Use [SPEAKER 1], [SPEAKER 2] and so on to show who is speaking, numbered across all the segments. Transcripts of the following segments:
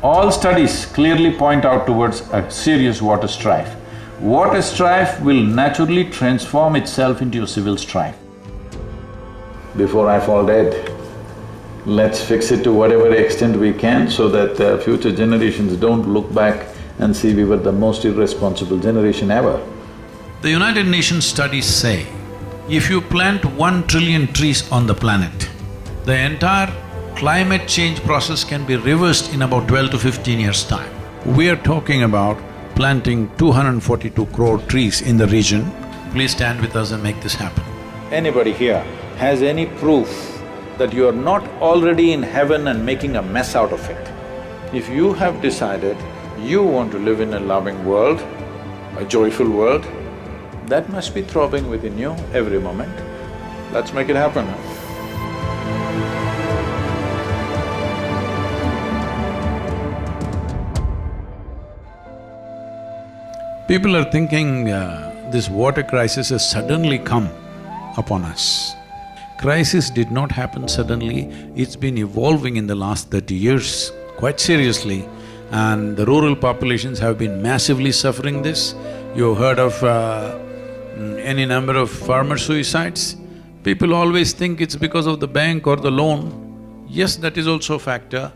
[SPEAKER 1] All studies clearly point out towards a serious water strife. Water strife will naturally transform itself into a civil strife. Before I fall dead, let's fix it to whatever extent we can so that future generations don't look back and see we were the most irresponsible generation ever.
[SPEAKER 2] The United Nations studies say, if you plant 1 trillion trees on the planet, the entire climate change process can be reversed in about 12 to 15 years' time. We are talking about planting 242 crore trees in the region. Please stand with us and make this happen.
[SPEAKER 1] Anybody here has any proof that you are not already in heaven and making a mess out of it? If you have decided you want to live in a loving world, a joyful world, that must be throbbing within you every moment. Let's make it happen, huh?
[SPEAKER 2] People are thinking this water crisis has suddenly come upon us. Crisis did not happen suddenly, it's been evolving in the last 30 years quite seriously, and the rural populations have been massively suffering this. You heard of any number of farmer suicides? People always think it's because of the bank or the loan. Yes, that is also a factor,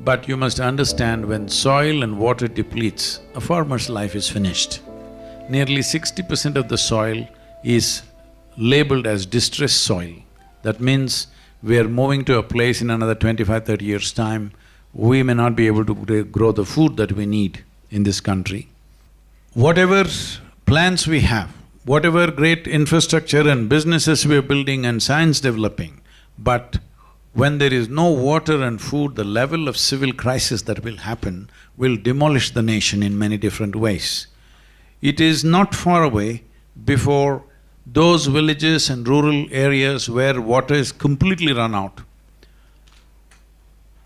[SPEAKER 2] but you must understand when soil and water depletes, a farmer's life is finished. Nearly 60% of the soil is labeled as distressed soil. That means we are moving to a place in another 25–30 years' time, we may not be able to grow the food that we need in this country. Whatever plans we have, whatever great infrastructure and businesses we are building and science developing, but when there is no water and food, the level of civil crisis that will happen will demolish the nation in many different ways. It is not far away before those villages and rural areas where water is completely run out,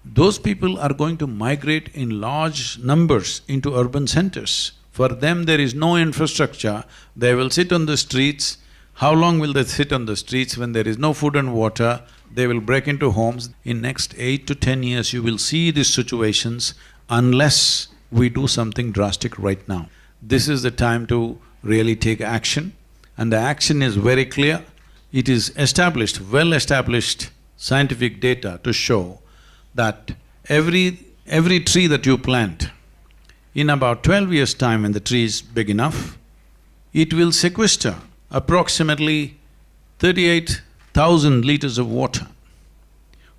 [SPEAKER 2] those people are going to migrate in large numbers into urban centers. For them, there is no infrastructure, they will sit on the streets. How long will they sit on the streets when there is no food and water? They will break into homes. In next 8 to 10 years, you will see these situations unless we do something drastic right now. This is the time to really take action, and the action is very clear. It is established, well-established scientific data to show that every tree that you plant, in about 12 years' time when the tree is big enough, it will sequester approximately 38,000 liters of water.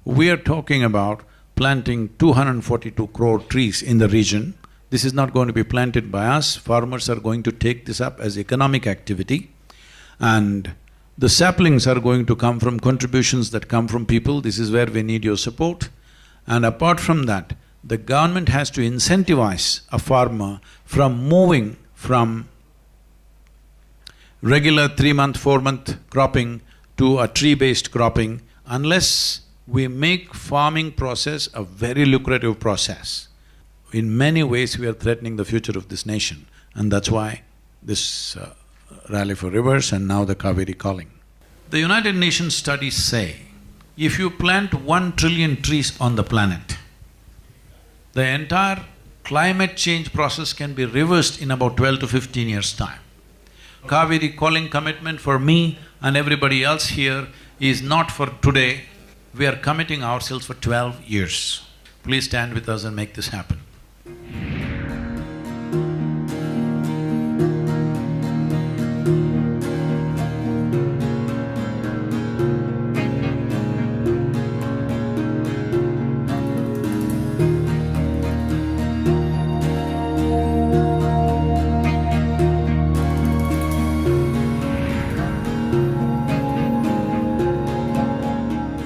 [SPEAKER 2] We are talking about planting 242 crore trees in the region. This is not going to be planted by us, farmers are going to take this up as economic activity, and the saplings are going to come from contributions that come from people. This is where we need your support. And apart from that, the government has to incentivize a farmer from moving from regular 3-month, 4-month cropping to a tree-based cropping, unless we make farming process a very lucrative process. In many ways, we are threatening the future of this nation, and that's why this Rally for Rivers and now the Kaveri calling. The United Nations studies say, if you plant 1 trillion trees on the planet, the entire climate change process can be reversed in about 12 to 15 years' time. Kaveri calling commitment for me and everybody else here is not for today, we are committing ourselves for 12 years. Please stand with us and make this happen.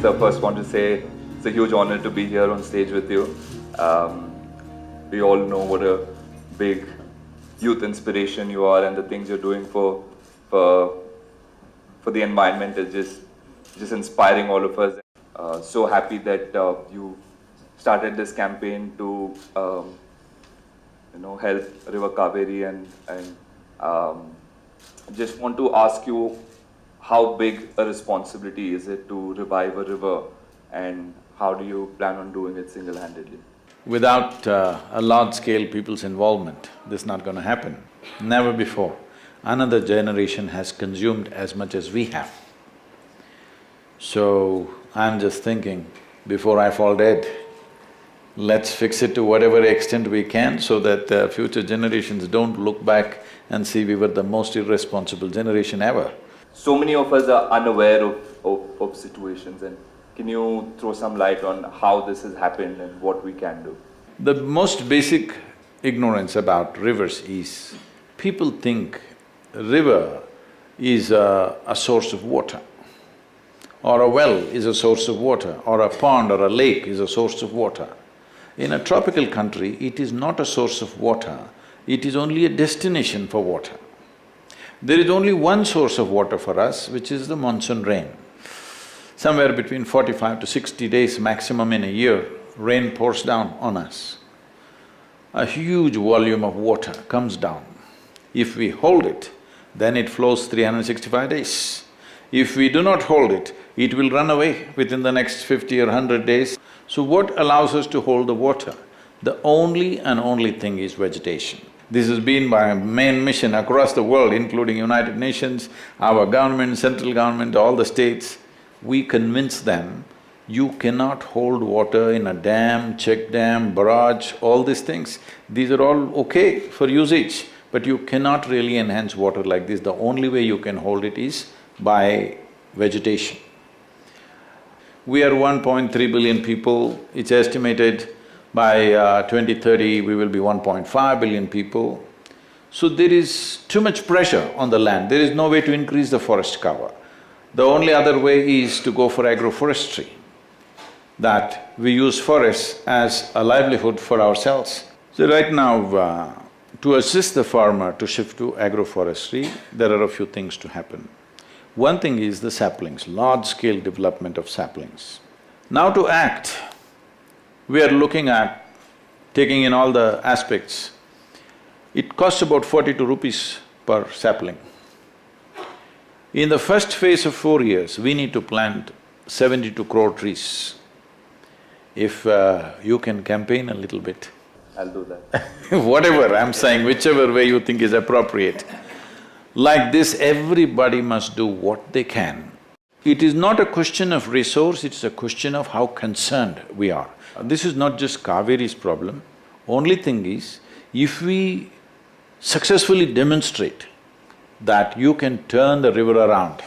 [SPEAKER 3] So first want to say it's a huge honor to be here on stage with you. We all know what a big youth inspiration you are, and the things you're doing for the environment is just inspiring all of us. So happy that you started this campaign to help River Kaveri, and just want to ask you, how big a responsibility is it to revive a river, and how do you plan on doing it single-handedly?
[SPEAKER 1] Without a large-scale people's involvement, this is not going to happen. Never before another generation has consumed as much as we have. So, I'm just thinking, before I fall dead, let's fix it to whatever extent we can so that future generations don't look back and see we were the most irresponsible generation ever.
[SPEAKER 3] So many of us are unaware of situations, and can you throw some light on how this has happened and what we can do?
[SPEAKER 1] The most basic ignorance about rivers is, people think a river is a source of water, or a well is a source of water, or a pond or a lake is a source of water. In a tropical country, it is not a source of water, it is only a destination for water. There is only one source of water for us, which is the monsoon rain. Somewhere between 45 to 60 days maximum in a year, rain pours down on us. A huge volume of water comes down. If we hold it, then it flows 365 days. If we do not hold it, it will run away within the next 50 or 100 days. So what allows us to hold the water? The only and only thing is vegetation. This has been my main mission across the world, including United Nations, our government, central government, all the states. We convince them, you cannot hold water in a dam, check dam, barrage, all these things. These are all okay for usage, but you cannot really enhance water like this. The only way you can hold it is by vegetation. We are 1.3 billion people, it's estimated by 2030 we will be 1.5 billion people. So there is too much pressure on the land, there is no way to increase the forest cover. The only other way is to go for agroforestry, that we use forests as a livelihood for ourselves. So right now, to assist the farmer to shift to agroforestry, there are a few things to happen. One thing is the saplings, large-scale development of saplings. Now to act, we are looking at taking in all the aspects. It costs about 42 rupees per sapling. In the first phase of 4 years, we need to plant 72 crore trees. If you can campaign a little bit.
[SPEAKER 3] I'll do that.
[SPEAKER 1] Whatever, I'm saying, whichever way you think is appropriate. Like this, everybody must do what they can. It is not a question of resource, it's a question of how concerned we are. This is not just Kaveri's problem. Only thing is, if we successfully demonstrate that you can turn the river around.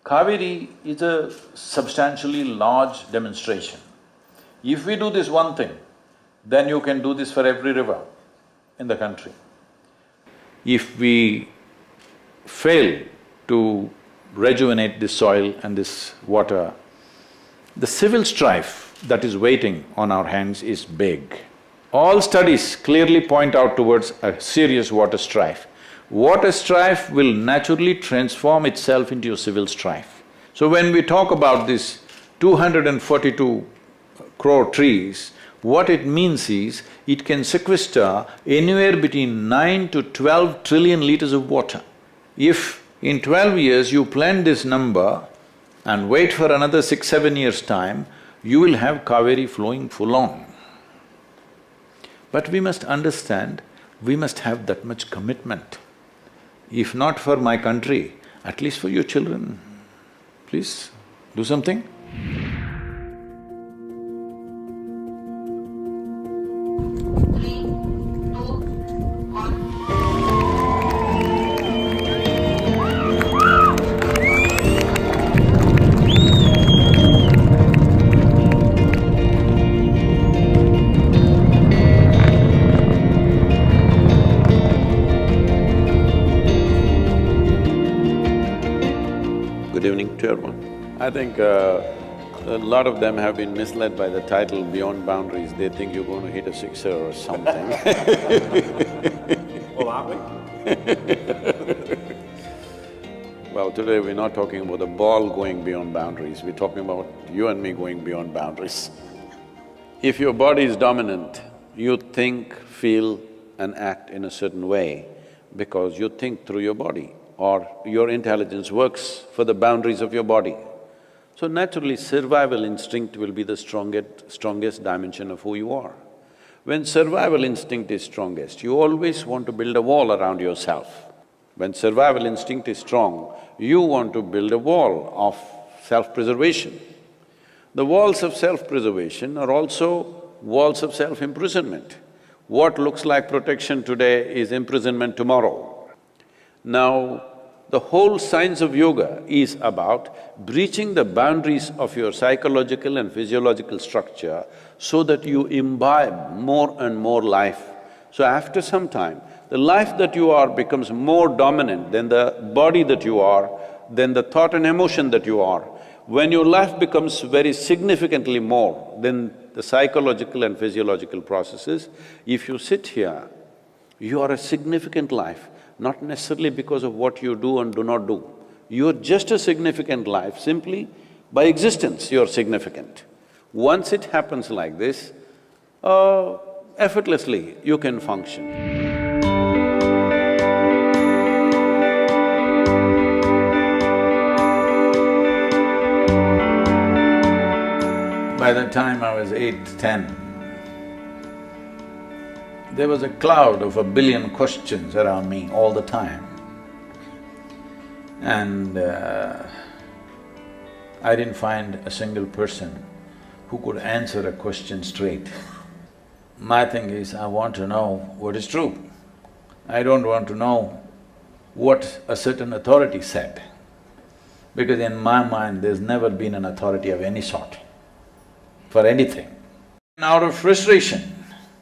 [SPEAKER 1] Kaveri is a substantially large demonstration. If we do this one thing, then you can do this for every river in the country. If we fail to rejuvenate this soil and this water, the civil strife that is waiting on our hands is big. All studies clearly point out towards a serious water strife. Water strife will naturally transform itself into a civil strife. So when we talk about this 242 crore trees, what it means is, it can sequester anywhere between 9 to 12 trillion liters of water. If in 12 years you plan this number and wait for another 6-7 years' time, you will have Kaveri flowing full on. But we must understand, we must have that much commitment. If not for my country, at least for your children. Please, do something.
[SPEAKER 2] Good evening to everyone. I think a lot of them have been misled by the title Beyond Boundaries. They think you're going to hit a sixer or something.
[SPEAKER 4] Well, aren't we?
[SPEAKER 2] Well, today we're not talking about the ball going beyond boundaries, we're talking about you and me going beyond boundaries. If your body is dominant, you think, feel and act in a certain way because you think through your body, or your intelligence works for the boundaries of your body. So naturally, survival instinct will be the strongest dimension of who you are. When survival instinct is strongest, you always want to build a wall around yourself. When survival instinct is strong, you want to build a wall of self-preservation. The walls of self-preservation are also walls of self-imprisonment. What looks like protection today is imprisonment tomorrow. Now, the whole science of yoga is about breaching the boundaries of your psychological and physiological structure so that you imbibe more and more life. So after some time, the life that you are becomes more dominant than the body that you are, than the thought and emotion that you are. When your life becomes very significantly more than the psychological and physiological processes, if you sit here, you are a significant life, not necessarily because of what you do and do not do. You're just a significant life, simply by existence you're significant. Once it happens like this, effortlessly you can function.
[SPEAKER 1] By the time I was 8, 10, there was a cloud of 1 billion questions around me all the time. And I didn't find a single person who could answer a question straight. My thing is, I want to know what is true. I don't want to know what a certain authority said, because in my mind there's never been an authority of any sort for anything. And out of frustration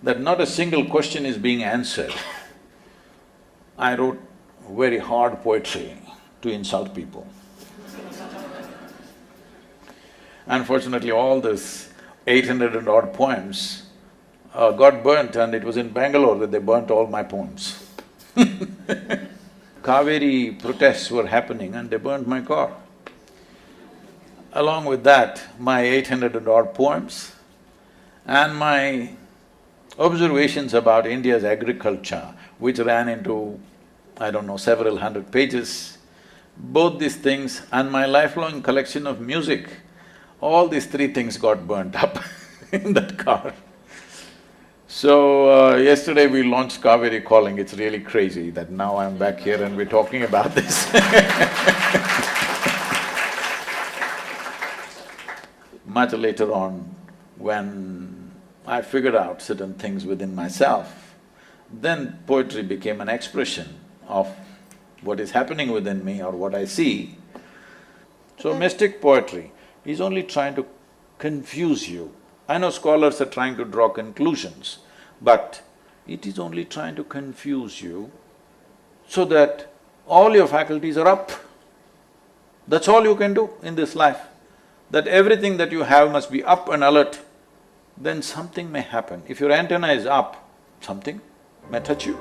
[SPEAKER 1] that not a single question is being answered, I wrote very hard poetry to insult people. Unfortunately, all this 800 and odd poems got burnt, and it was in Bangalore that they burnt all my poems. Kaveri protests were happening and they burnt my car. Along with that, my 800 and odd poems and my observations about India's agriculture, which ran into, I don't know, several hundred pages, both these things and my lifelong collection of music, all these three things got burnt up in that car. So, yesterday we launched Kaveri Calling. It's really crazy that now I'm back here and we're talking about this. Much later on, when I figured out certain things within myself, then poetry became an expression of what is happening within me or what I see. So mystic poetry is only trying to confuse you. I know scholars are trying to draw conclusions, but it is only trying to confuse you so that all your faculties are up. That's all you can do in this life, that everything that you have must be up and alert. Then something may happen. If your antenna is up, something may touch you.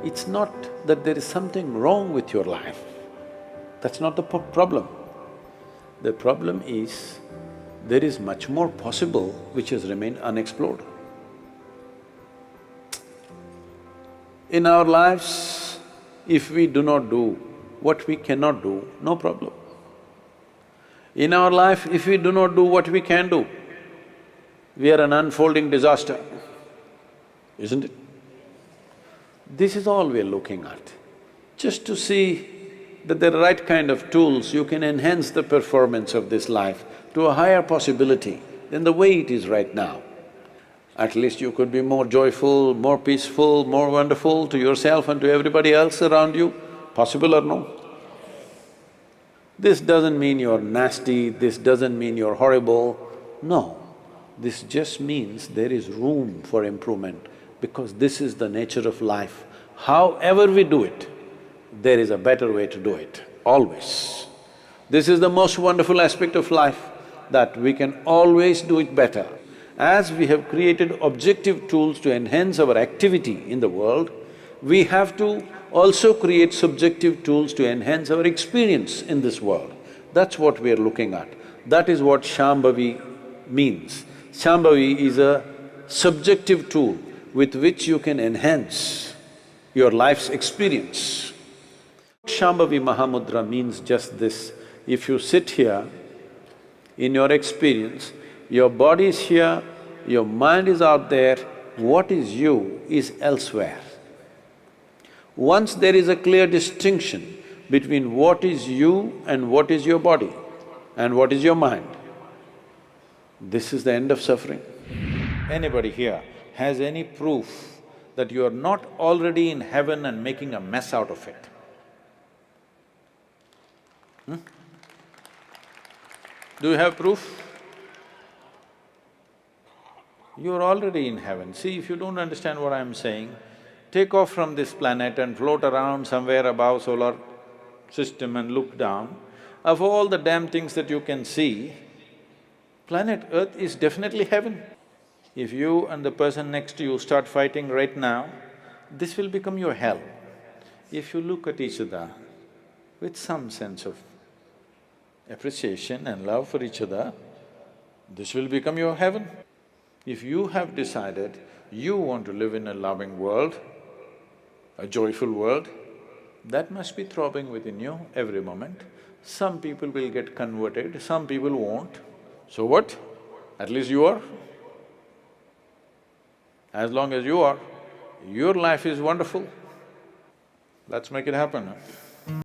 [SPEAKER 1] It's not that there is something wrong with your life. That's not the problem. The problem is, there is much more possible which has remained unexplored. In our lives, if we do not do what we cannot do, no problem. In our life, if we do not do what we can do, we are an unfolding disaster, isn't it? This is all we are looking at. Just to see that the right kind of tools, you can enhance the performance of this life to a higher possibility than the way it is right now. At least you could be more joyful, more peaceful, more wonderful to yourself and to everybody else around you. Possible or no? This doesn't mean you're nasty, this doesn't mean you're horrible. No, this just means there is room for improvement, because this is the nature of life. However we do it, there is a better way to do it, always. This is the most wonderful aspect of life, that we can always do it better. As we have created objective tools to enhance our activity in the world, we have to also create subjective tools to enhance our experience in this world. That's what we are looking at. That is what Shambhavi means. Shambhavi is a subjective tool with which you can enhance your life's experience. Shambhavi Mahamudra means just this:
[SPEAKER 2] If you sit here, in your experience, your body is here, your mind is out there, what is you is elsewhere. Once there is a clear distinction between what is you and what is your body and what is your mind, this is the end of suffering. Anybody here has any proof that you are not already in heaven and making a mess out of it? Do you have proof? You're already in heaven. See, if you don't understand what I'm saying, take off from this planet and float around somewhere above solar system and look down. Of all the damn things that you can see, planet Earth is definitely heaven. If you and the person next to you start fighting right now, this will become your hell. If you look at each other with some sense of appreciation and love for each other, this will become your heaven. If you have decided you want to live in a loving world, a joyful world, that must be throbbing within you every moment. Some people will get converted, some people won't. So what? At least you are. As long as you are, your life is wonderful. Let's make it happen, huh?